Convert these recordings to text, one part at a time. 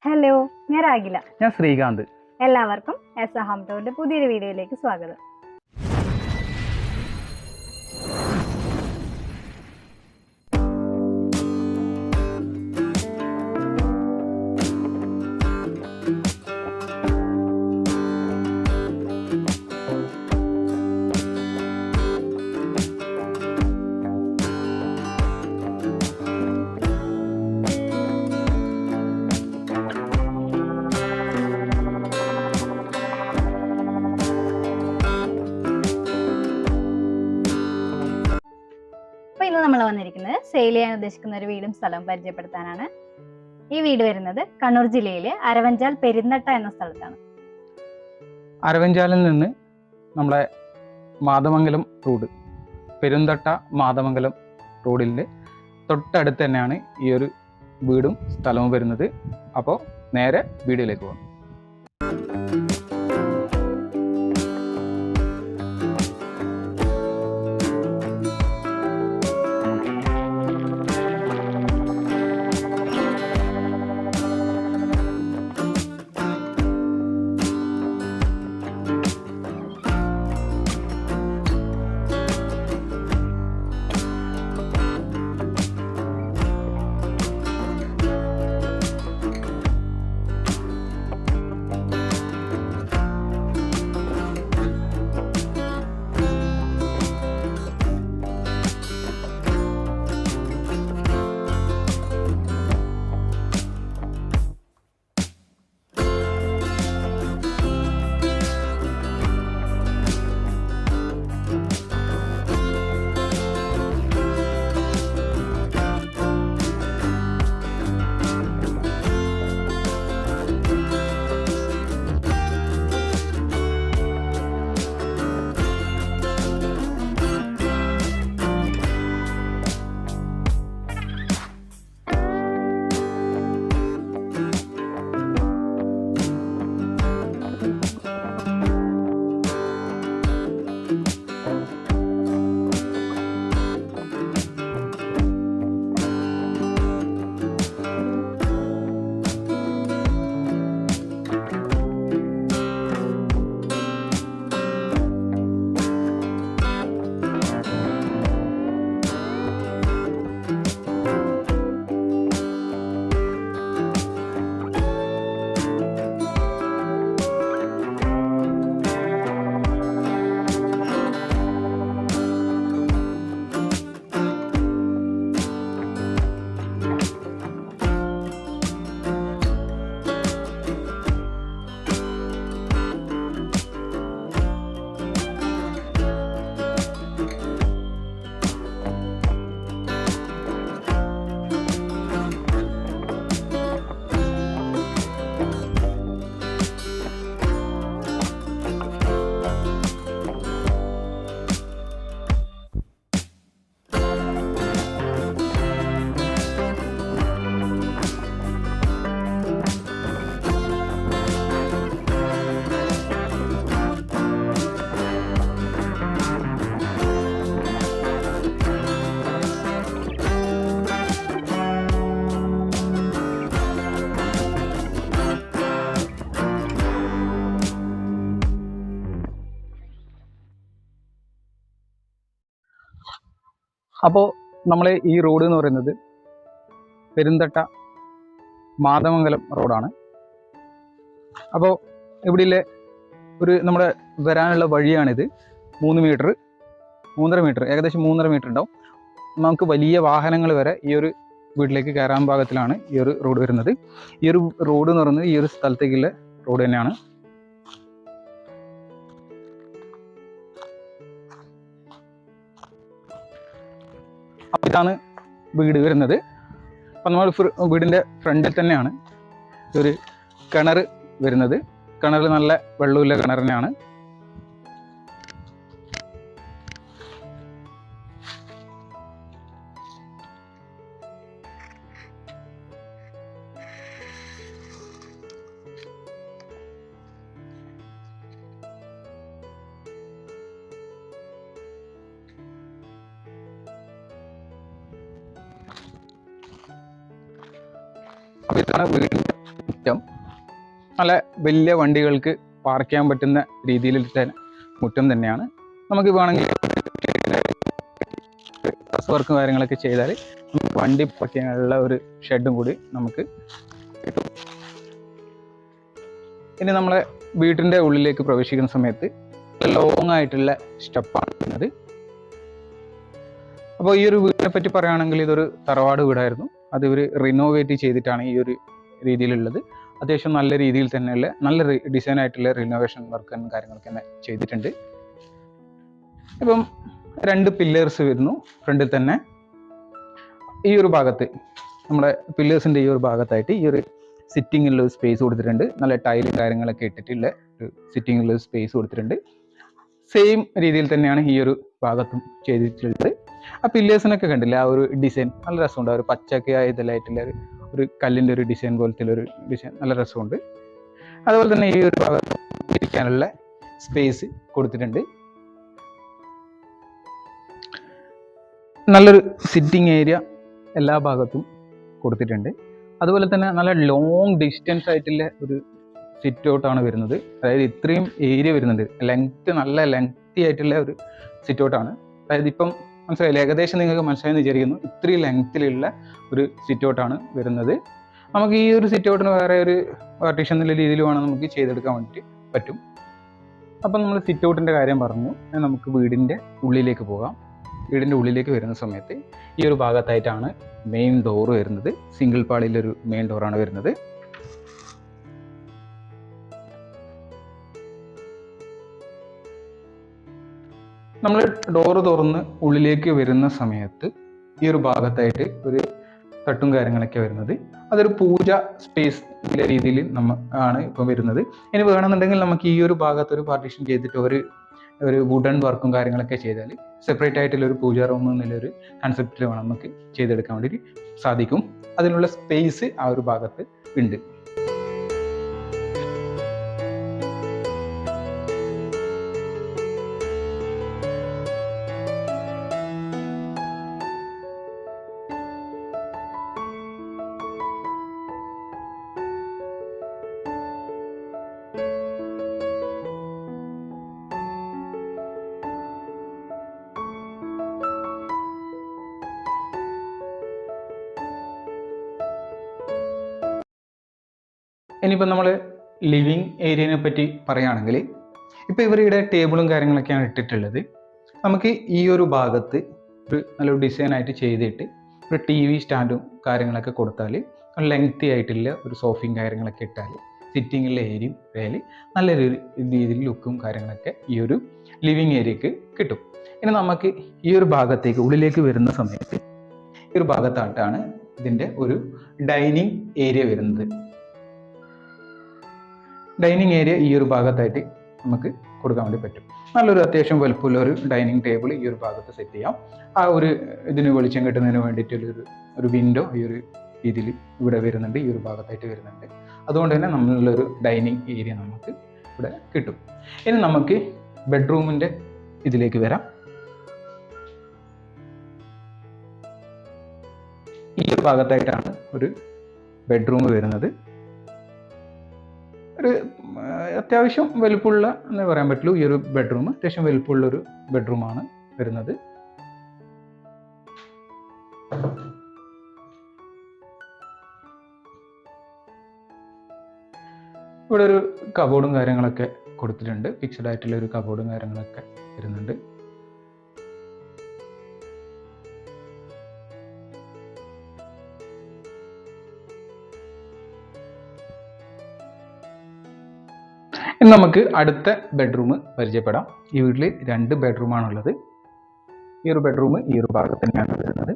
Hello, ഞാൻ രാഗില. ഞാൻ ശ്രീകാന്ത്. എല്ലാവർക്കും എസ് ഹോം ടൂറിന്റെ പുതിയൊരു വീഡിയോയിലേക്ക് സ്വാഗതം. ഇന്ന് നമ്മൾ വന്നിരിക്കുന്നത് സെയിൽ ചെയ്യാൻ ഉദ്ദേശിക്കുന്ന ഒരു വീടും സ്ഥലവും പരിചയപ്പെടുത്താനാണ്. ഈ വീട് വരുന്നത് കണ്ണൂർ ജില്ലയിലെ അരവഞ്ചാൽ പെരുന്തട്ട എന്ന സ്ഥലത്താണ്. അരവഞ്ചാലിൽ നിന്ന് നമ്മളെ മാതമംഗലം റോഡ്, പെരുന്തട്ട മാതമംഗലം റോഡിൻ്റെ തൊട്ടടുത്ത് തന്നെയാണ് ഈ ഒരു വീടും സ്ഥലവും വരുന്നത്. അപ്പോൾ നേരെ വീഡിയോയിലേക്ക് പോകാം. അപ്പോൾ നമ്മൾ ഈ റോഡ് എന്ന് പറയുന്നത് പെരുന്തട്ട മാതമംഗലം റോഡാണ്. അപ്പോൾ ഇവിടെയുള്ള നമ്മുടെ വരാനുള്ള വഴിയാണിത്. 3.5 മീറ്റർ ഏകദേശം 3.5 മീറ്റർ ഉണ്ടാവും. നമുക്ക് വലിയ വാഹനങ്ങൾ വരെ ഈ ഒരു വീട്ടിലേക്ക് കയറാൻ ഭാഗത്തിലാണ് ഈ ഒരു റോഡ് വരുന്നത്. ഈ ഒരു റോഡ് എന്ന് പറയുന്നത് ഈ ഒരു സ്ഥലത്തേക്കുള്ള റോഡ് തന്നെയാണ്. അപ്പോൾ ഇതാണ് വീട് വരുന്നത്. അപ്പം നമ്മൾ വീടിൻ്റെ ഫ്രണ്ടിൽ തന്നെയാണ് ഒരു കിണർ വരുന്നത്. കിണറിൽ നല്ല വെള്ളമുള്ള കിണർ തന്നെയാണ്. അപ്പോൾ ഇതാണ് വീടിൻ്റെ മുറ്റം നല്ല വലിയ വണ്ടികൾക്ക് പാർക്ക് ചെയ്യാൻ പറ്റുന്ന രീതിയിലത്തെ മുറ്റം തന്നെയാണ്. നമുക്ക് വേണമെങ്കിൽ വർക്കും കാര്യങ്ങളൊക്കെ ചെയ്താൽ വണ്ടി പാർക്ക് ചെയ്യാനുള്ള ഒരു ഷെഡും കൂടി നമുക്ക് കിട്ടും. ഇനി നമ്മളെ വീട്ടിൻ്റെ ഉള്ളിലേക്ക് പ്രവേശിക്കുന്ന സമയത്ത് ലോങ് ആയിട്ടുള്ള സ്റ്റെപ്പാണ് വരുന്നത്. അപ്പോൾ ഈ ഒരു വീടിനെ പറ്റി പറയുകയാണെങ്കിൽ ഇതൊരു തറവാട് വീടായിരുന്നു. അത് ഇവർ റിനോവേറ്റ് ചെയ്തിട്ടാണ് ഈ ഒരു രീതിയിലുള്ളത്. അത്യാവശ്യം നല്ല രീതിയിൽ തന്നെയുള്ള നല്ല ഡിസൈൻ ആയിട്ടുള്ള റിനോവേഷൻ വർക്കും കാര്യങ്ങളൊക്കെ തന്നെ ചെയ്തിട്ടുണ്ട്. ഇപ്പം 2 പില്ലേഴ്സ് വരുന്നു ഫ്രണ്ടിൽ തന്നെ. ഈ ഒരു ഭാഗത്ത് നമ്മുടെ പില്ലേഴ്സിൻ്റെ ഈ ഒരു ഭാഗത്തായിട്ട് ഈ ഒരു സിറ്റിങ്ങിലുള്ള സ്പേസ് കൊടുത്തിട്ടുണ്ട്. നല്ല ടൈല് കാര്യങ്ങളൊക്കെ ഇട്ടിട്ടുള്ള ഒരു സിറ്റിങ്ങിലുള്ള സ്പേസ് കൊടുത്തിട്ടുണ്ട്. സെയിം രീതിയിൽ തന്നെയാണ് ഈ ഒരു ഭാഗത്തും ചെയ്തിട്ടുള്ളത്. ആ പില്ലേഴ്സിനൊക്കെ കണ്ടില്ല, ആ ഒരു ഡിസൈൻ നല്ല രസമുണ്ട്. ആ ഒരു പച്ചക്കെ ഇതിലായിട്ടുള്ള ഒരു കല്ലിൻ്റെ ഒരു ഡിസൈൻ പോലത്തെ ഒരു ഡിസൈൻ നല്ല രസമുണ്ട്. അതുപോലെ തന്നെ ഈ ഒരു ഭാഗത്ത് ഇരിക്കാനുള്ള സ്പേസ് കൊടുത്തിട്ടുണ്ട്. നല്ലൊരു സിറ്റിംഗ് ഏരിയ എല്ലാ ഭാഗത്തും കൊടുത്തിട്ടുണ്ട്. അതുപോലെ തന്നെ നല്ല ലോങ് ഡിസ്റ്റൻസ് ആയിട്ടുള്ള ഒരു സിറ്റ് ഔട്ടാണ് വരുന്നത്. അതായത് ഇത്രയും ഏരിയ വരുന്നുണ്ട്, നല്ല ലെങ്തി ആയിട്ടുള്ള ഒരു സിറ്റ് ഔട്ടാണ്. അതായത് ഇപ്പം മനസ്സിലായില്ല, ഏകദേശം നിങ്ങൾക്ക് മനസ്സിലായെന്ന് വിചാരിക്കുന്നു. ഇത്രയും ലെങ്ത്തിലുള്ള ഒരു സിറ്റ് ഔട്ടാണ് വരുന്നത്. നമുക്ക് ഈ ഒരു സിറ്റ് ഔട്ടിന് വേറെ ഒരു പാർട്ടീഷൻ എന്നുള്ള രീതിയിൽ വേണം നമുക്ക് ചെയ്തെടുക്കാൻ വേണ്ടിയിട്ട് പറ്റും. അപ്പം നമ്മൾ സിറ്റ് ഔട്ടിൻ്റെ കാര്യം പറഞ്ഞു. നമുക്ക് വീടിൻ്റെ ഉള്ളിലേക്ക് പോകാം. വീടിൻ്റെ ഉള്ളിലേക്ക് വരുന്ന സമയത്ത് ഈ ഒരു ഭാഗത്തായിട്ടാണ് മെയിൻ ഡോറ് വരുന്നത്. സിംഗിൾ പാളിയിലൊരു മെയിൻ ഡോറാണ് വരുന്നത്. നമ്മൾ ഡോറ് തുറന്ന് ഉള്ളിലേക്ക് വരുന്ന സമയത്ത് ഈ ഒരു ഭാഗത്തായിട്ട് ഒരു തട്ടും കാര്യങ്ങളൊക്കെ വരുന്നത്. അതൊരു പൂജ സ്പേസ് രീതിയിൽ ആണ് ഇപ്പം വരുന്നത്. ഇനി വേണമെന്നുണ്ടെങ്കിൽ നമുക്ക് ഈ ഒരു ഭാഗത്ത് ഒരു പാർട്ടീഷൻ ചെയ്തിട്ട് ഒരു വുഡൻ വർക്കും കാര്യങ്ങളൊക്കെ ചെയ്താൽ സെപ്പറേറ്റ് ആയിട്ടുള്ള ഒരു പൂജ റൂം എന്നുള്ളൊരു കൺസെപ്റ്റിൽ വേണം നമുക്ക് ചെയ്തെടുക്കാൻ വേണ്ടി സാധിക്കും. അതിനുള്ള സ്പേസ് ആ ഒരു ഭാഗത്ത് ഉണ്ട്. ഇനിയിപ്പോൾ നമ്മൾ ലിവിങ് ഏരിയനെ പറ്റി പറയുകയാണെങ്കിൽ ഇപ്പോൾ ഇവരുടെ ടേബിളും കാര്യങ്ങളൊക്കെയാണ് ഇട്ടിട്ടുള്ളത്. നമുക്ക് ഈ ഒരു ഭാഗത്ത് ഒരു നല്ലൊരു ഡിസൈനായിട്ട് ചെയ്തിട്ട് ഒരു TV സ്റ്റാൻഡും കാര്യങ്ങളൊക്കെ കൊടുത്താൽ ലെങ്തി ആയിട്ടുള്ള ഒരു സോഫയും കാര്യങ്ങളൊക്കെ ഇട്ടാൽ സിറ്റിങ്ങിലെ ഏരിയയും ആയാൽ നല്ലൊരു രീതിയിൽ ലുക്കും കാര്യങ്ങളൊക്കെ ഈ ഒരു ലിവിങ് ഏരിയക്ക് കിട്ടും. ഇനി നമുക്ക് ഈ ഒരു ഭാഗത്തേക്ക് ഉള്ളിലേക്ക് വരുന്ന സമയത്ത് ഈ ഒരു ഭാഗത്തായിട്ടാണ് ഇതിൻ്റെ ഒരു ഡൈനിങ് ഏരിയ വരുന്നത്. ഡൈനിങ് ഏരിയ ഈ ഒരു ഭാഗത്തായിട്ട് നമുക്ക് കൊടുക്കാൻ വേണ്ടി പറ്റും. നല്ലൊരു അത്യാവശ്യം വലുപ്പമുള്ള ഒരു ഡൈനിങ് ടേബിൾ ഈ ഒരു ഭാഗത്ത് സെറ്റ് ചെയ്യാം. ആ ഒരു ഇതിന് വെളിച്ചം കിട്ടുന്നതിന് വേണ്ടിയിട്ടുള്ളൊരു വിൻഡോ ഈ ഒരു രീതിയിൽ ഇവിടെ വരുന്നുണ്ട്, ഈ ഒരു ഭാഗത്തായിട്ട് വരുന്നുണ്ട്. അതുകൊണ്ട് തന്നെ നമ്മളുള്ളൊരു ഡൈനിങ് ഏരിയ നമുക്ക് ഇവിടെ കിട്ടും. ഇനി നമുക്ക് ബെഡ്റൂമിൻ്റെ ഇതിലേക്ക് വരാം. ഈ ഒരു ഭാഗത്തായിട്ടാണ് ഒരു ബെഡ്റൂം വരുന്നത്. ഒരു അത്യാവശ്യം വലുപ്പമുള്ള എന്നേ പറയാൻ പറ്റുള്ളൂ. ഈ ഒരു ബെഡ്റൂം അത്യാവശ്യം വലുപ്പമുള്ള ഒരു ബെഡ്റൂമാണ് വരുന്നത്. ഇവിടെ ഒരു കബോർഡും കാര്യങ്ങളൊക്കെ കൊടുത്തിട്ടുണ്ട്. ഫിക്സഡ് ആയിട്ടുള്ള ഒരു കബോർഡും കാര്യങ്ങളൊക്കെ വരുന്നുണ്ട്. ഇനി നമുക്ക് അടുത്ത ബെഡ്റൂം പരിചയപ്പെടാം. ഈ വീട്ടിൽ 2 ബെഡ്റൂമാണുള്ളത്. ഈ ഒരു ബെഡ്റൂം ഈ ഒരു ഭാഗത്ത് തന്നെയാണ് വരുന്നത്.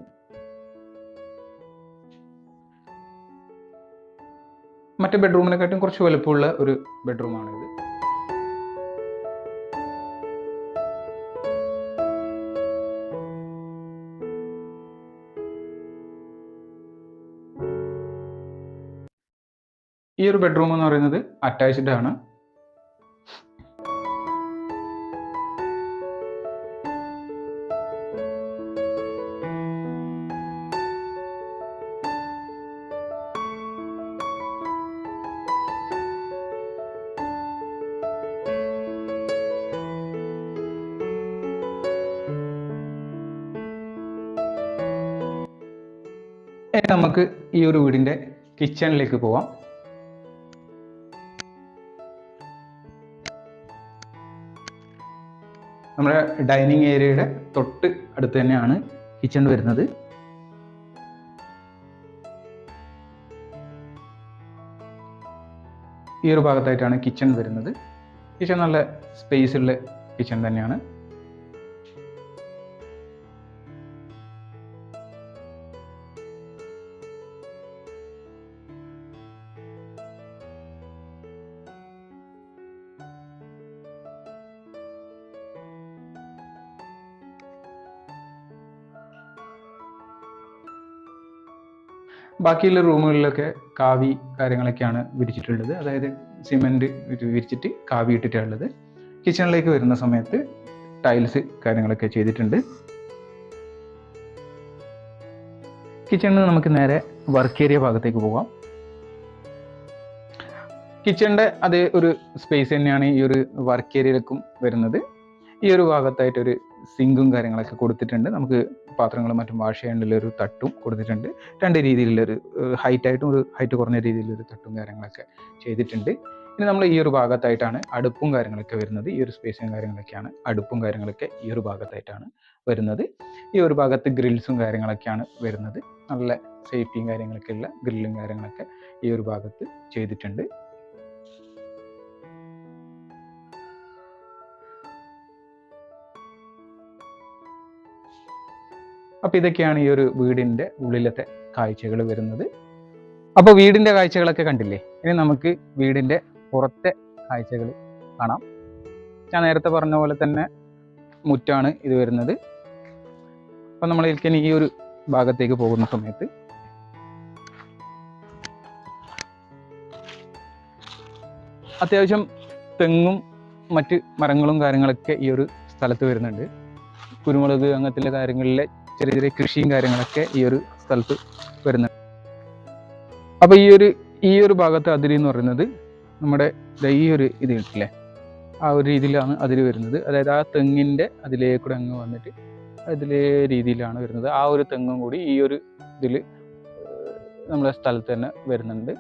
മറ്റേ ബെഡ്റൂമിനെക്കാട്ടും കുറച്ച് വലുപ്പമുള്ള ഒരു ബെഡ്റൂമാണിത്. ഈ ഒരു ബെഡ്റൂം എന്ന് പറയുന്നത് അറ്റാച്ച്ഡ് ആണ്. നമുക്ക് ഈ ഒരു വീടിൻ്റെ കിച്ചണിലേക്ക് പോവാം. നമ്മുടെ ഡൈനിങ് ഏരിയയുടെ തൊട്ട് അടുത്ത് തന്നെയാണ് കിച്ചൺ വരുന്നത്. ഈ ഒരു ഭാഗത്തായിട്ടാണ് കിച്ചൺ വരുന്നത്. കിച്ചൺ നല്ല സ്പേസ് ഉള്ള കിച്ചൺ തന്നെയാണ്. ബാക്കിയുള്ള റൂമുകളിലൊക്കെ കാവി കാര്യങ്ങളൊക്കെയാണ് വിരിച്ചിട്ടുള്ളത്. അതായത് സിമെൻറ്റ് വിരിച്ചിട്ട് കാവി ഇട്ടിട്ടുള്ളത്. കിച്ചണിലേക്ക് വരുന്ന സമയത്ത് ടൈൽസ് കാര്യങ്ങളൊക്കെ ചെയ്തിട്ടുണ്ട്. കിച്ചണിൽ നിന്ന് നമുക്ക് നേരെ വർക്ക് ഏരിയ ഭാഗത്തേക്ക് പോകാം. കിച്ചണിൻ്റെ അതേ ഒരു സ്പേസ് തന്നെയാണ് ഈ ഒരു വർക്ക് ഏരിയയിലേക്കും വരുന്നത്. ഈ ഒരു ഭാഗത്തായിട്ടൊരു സിങ്കും കാര്യങ്ങളൊക്കെ കൊടുത്തിട്ടുണ്ട്. നമുക്ക് പാത്രങ്ങളും മറ്റും വാഷ് ചെയ്യാനുള്ള ഒരു തട്ടും കൊടുത്തിട്ടുണ്ട്. രണ്ട് രീതിയിലുള്ളൊരു ഹൈറ്റായിട്ടും ഒരു ഹൈറ്റ് കുറഞ്ഞ രീതിയിലൊരു തട്ടും കാര്യങ്ങളൊക്കെ ചെയ്തിട്ടുണ്ട്. ഇനി നമ്മൾ ഈ ഒരു ഭാഗത്തായിട്ടാണ് അടുപ്പും കാര്യങ്ങളൊക്കെ വരുന്നത്. ഈ ഒരു സ്പേസും കാര്യങ്ങളൊക്കെയാണ് അടുപ്പും കാര്യങ്ങളൊക്കെ ഈ ഒരു ഭാഗത്തായിട്ടാണ് വരുന്നത്. ഈ ഒരു ഭാഗത്ത് ഗ്രിൽസും കാര്യങ്ങളൊക്കെയാണ് വരുന്നത്. നല്ല സേഫ്റ്റിയും കാര്യങ്ങളൊക്കെ ഉള്ള ഗ്രില്ലും കാര്യങ്ങളൊക്കെ ഈ ഒരു ഭാഗത്ത് ചെയ്തിട്ടുണ്ട്. അപ്പോൾ ഇതൊക്കെയാണ് ഈ ഒരു വീടിൻ്റെ ഉള്ളിലത്തെ കാഴ്ചകൾ വരുന്നത്. അപ്പോൾ വീടിൻ്റെ കാഴ്ചകളൊക്കെ കണ്ടില്ലേ. ഇനി നമുക്ക് വീടിൻ്റെ പുറത്തെ കാഴ്ചകൾ കാണാം. ഞാൻ നേരത്തെ പറഞ്ഞ പോലെ തന്നെ മുറ്റാണ് ഇത് വരുന്നത്. അപ്പം നമ്മൾ ഇനി ഈ ഒരു ഭാഗത്തേക്ക് പോകുന്ന സമയത്ത് അത്യാവശ്യം തെങ്ങും മറ്റ് മരങ്ങളും കാര്യങ്ങളൊക്കെ ഈ ഒരു സ്ഥലത്ത് വരുന്നുണ്ട്. കുരുമുളക് അങ്ങനത്തെ കാര്യങ്ങളിലെ ചെറിയ ചെറിയ കൃഷിയും കാര്യങ്ങളൊക്കെ ഈ ഒരു സ്ഥലത്ത് വരുന്നുണ്ട്. അപ്പോൾ ഈ ഒരു ഭാഗത്ത് അതിര് എന്ന് പറയുന്നത് നമ്മുടെ ഈ ഒരു ഇത് കിട്ടില്ലേ, ആ ഒരു രീതിയിലാണ് അതിര് വരുന്നത്. അതായത് ആ തെങ്ങിൻ്റെ അതിലേക്കൂടെ അങ്ങ് വന്നിട്ട് അതിലേ രീതിയിലാണ് വരുന്നത്. ആ ഒരു തെങ്ങും കൂടി ഈ ഒരു ഇതിൽ നമ്മുടെ സ്ഥലത്ത് തന്നെ വരുന്നുണ്ട്.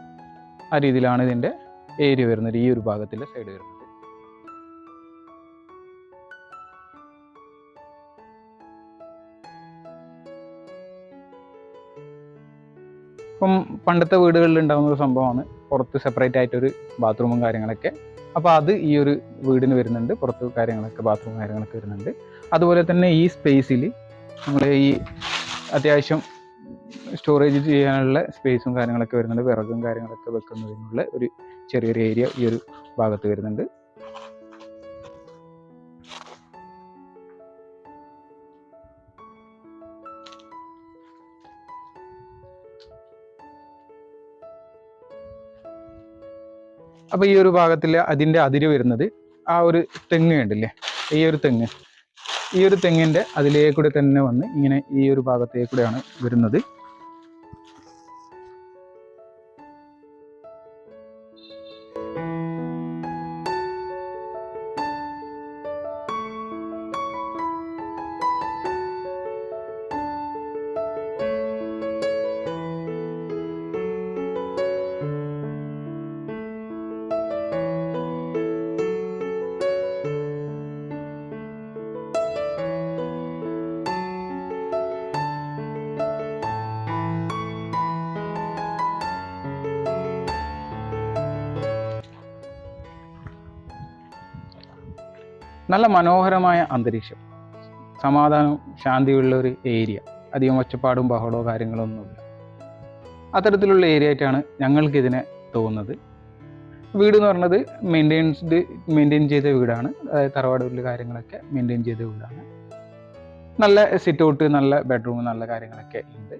ആ രീതിയിലാണ് ഇതിൻ്റെ ഏരിയ വരുന്നത്, ഈ ഒരു ഭാഗത്തിലെ സൈഡ് വരുന്നത്. ഇപ്പം പണ്ടത്തെ വീടുകളിൽ ഉണ്ടാകുന്ന ഒരു സംഭവമാണ് പുറത്ത് സെപ്പറേറ്റ് ആയിട്ടൊരു ബാത്റൂമും കാര്യങ്ങളൊക്കെ. അപ്പോൾ അത് ഈ ഒരു വീടിന് വരുന്നുണ്ട്. പുറത്ത് കാര്യങ്ങളൊക്കെ ബാത്റൂം കാര്യങ്ങളൊക്കെ വരുന്നുണ്ട്. അതുപോലെ തന്നെ ഈ സ്പേസിൽ നമ്മൾ ഈ അത്യാവശ്യം സ്റ്റോറേജ് ചെയ്യാനുള്ള സ്പേസും കാര്യങ്ങളൊക്കെ വരുന്നുണ്ട്. വിറകും കാര്യങ്ങളൊക്കെ വെക്കുന്നതിനുള്ള ഒരു ചെറിയൊരു ഏരിയ ഈ ഒരു ഭാഗത്ത് വരുന്നുണ്ട്. അപ്പോൾ ഈ ഒരു ഭാഗത്തിൽ അതിൻ്റെ അതിര് വരുന്നത് ആ ഒരു തെങ്ങ് കണ്ടില്ലേ, ഈ ഒരു തെങ്ങിൻ്റെ അതിലേക്കൂടെ തന്നെ വന്ന് ഇങ്ങനെ ഈ ഒരു ഭാഗത്തേക്കൂടെയാണ് വരുന്നത്. നല്ല മനോഹരമായ അന്തരീക്ഷം, സമാധാനം, ശാന്തിയുള്ള ഒരു ഏരിയ. അധികം ഒച്ചപ്പാടും ബഹളമോ കാര്യങ്ങളൊന്നുമില്ല. അത്തരത്തിലുള്ള ഏരിയ ആയിട്ടാണ് ഞങ്ങൾക്കിതിനെ തോന്നുന്നത്. വീട് എന്ന് പറഞ്ഞത് മെയിൻറ്റെയിൻ ചെയ്ത വീടാണ്. അതായത് തറവാട് വീട്ടിൽ കാര്യങ്ങളൊക്കെ മെയിൻറ്റെയിൻ ചെയ്ത വീടാണ്. നല്ല സിറ്റ് ഔട്ട്, നല്ല ബെഡ്റൂം, നല്ല കാര്യങ്ങളൊക്കെ ഉണ്ട്.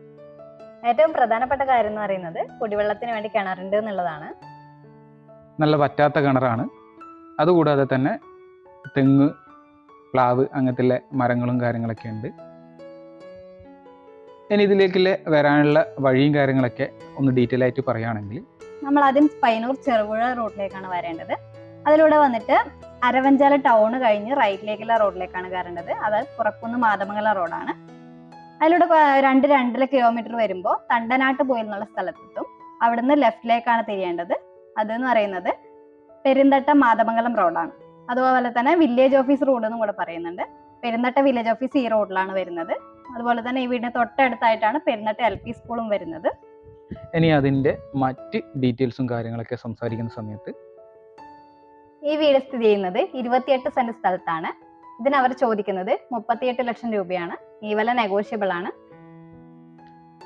ഏറ്റവും പ്രധാനപ്പെട്ട കാര്യം എന്ന് പറയുന്നത് കുടിവെള്ളത്തിന് വേണ്ടി കിണറുണ്ട് എന്നുള്ളതാണ്. നല്ല വറ്റാത്ത കിണറാണ്. അതുകൂടാതെ തന്നെ തെങ്ങ്, പ്ലാവ് അങ്ങനത്തെ മരങ്ങളും കാര്യങ്ങളൊക്കെ ഉണ്ട്. ഇനി ഇതിലേക്കുള്ള വരാനുള്ള വഴിയും കാര്യങ്ങളൊക്കെ ഒന്ന് ഡീറ്റെയിൽ ആയിട്ട് പറയുകയാണെങ്കിൽ, നമ്മൾ ആദ്യം പയ്യന്നൂർ ചെറുപുഴ റോഡിലേക്കാണ് വരേണ്ടത്. അതിലൂടെ വന്നിട്ട് അരവഞ്ചാല ടൗൺ കഴിഞ്ഞ് റൈറ്റിലേക്കുള്ള റോഡിലേക്കാണ് കയറേണ്ടത്. അത് പുറക്കുന്ന് മാതമംഗലം റോഡാണ്. അതിലൂടെ 2-2.5 കിലോമീറ്റർ വരുമ്പോൾ തണ്ടനാട്ട് പോയിൽ എന്നുള്ള സ്ഥലത്തെത്തും. അവിടുന്ന് ലെഫ്റ്റിലേക്കാണ് തിരിയേണ്ടത്. അതെന്ന് പറയുന്നത് പെരിന്തട്ട മാതമംഗലം റോഡാണ്. അതുപോലെ തന്നെ വില്ലേജ് ഓഫീസ് റോഡ് എന്നും കൂടെ പറയുന്നുണ്ട്. പെരിന്തട്ട വില്ലേജ് ഓഫീസ് ഈ റോഡിലാണ് വരുന്നത്. അതുപോലെ തന്നെ ഈ വീടിന് തൊട്ടടുത്തായിട്ടാണ് പെരിന്തട്ട LP സ്കൂളും വരുന്നത്. ഇനി അതിൻ്റെ മറ്റ് ഡീറ്റെയിൽസും കാര്യങ്ങളൊക്കെ സംസാരിക്കുന്ന സമയത്ത്, ഈ വീട് സ്ഥിതി ചെയ്യുന്നത് 28 സെന്റ് സ്ഥലത്താണ്. ഇതിന് അവർ ചോദിക്കുന്നത് 38 ലക്ഷം രൂപയാണ്. ഈ വില നെഗോഷ്യബിൾ ആണ്.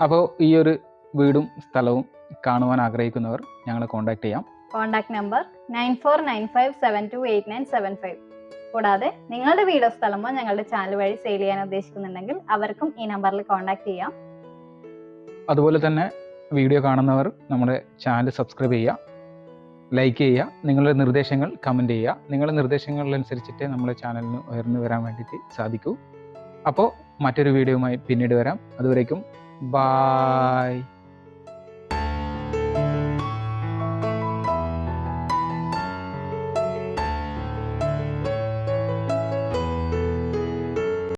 അപ്പോൾ ഈ ഒരു വീടും സ്ഥലവും കാണുവാൻ ആഗ്രഹിക്കുന്നവർ ഞങ്ങളെ കോൺടാക്ട് ചെയ്യാം. Contact number 9495728975. കൂടാതെ നിങ്ങളുടെ വീടോ സ്ഥലമോ ഞങ്ങളുടെ ചാനൽ വഴി സെയിൽ ചെയ്യാൻ ഉദ്ദേശിക്കുന്നുണ്ടെങ്കിൽ അവർക്കും ഈ നമ്പറിൽ കോൺടാക്ട് ചെയ്യാം. അതുപോലെ തന്നെ വീഡിയോ കാണുന്നവർ നമ്മുടെ ചാനൽ സബ്സ്ക്രൈബ് ചെയ്യുക, ലൈക്ക് ചെയ്യുക, നിങ്ങളുടെ നിർദ്ദേശങ്ങൾ കമൻറ്റ് ചെയ്യുക. നിങ്ങളുടെ നിർദ്ദേശങ്ങളിലനുസരിച്ചിട്ട് നമ്മുടെ ചാനലിന് ഉയർന്നു വരാൻ വേണ്ടിയിട്ട് സാധിക്കൂ. അപ്പോൾ മറ്റൊരു വീഡിയോയുമായി പിന്നീട് വരാം. അതുവരേക്കും ബായ്.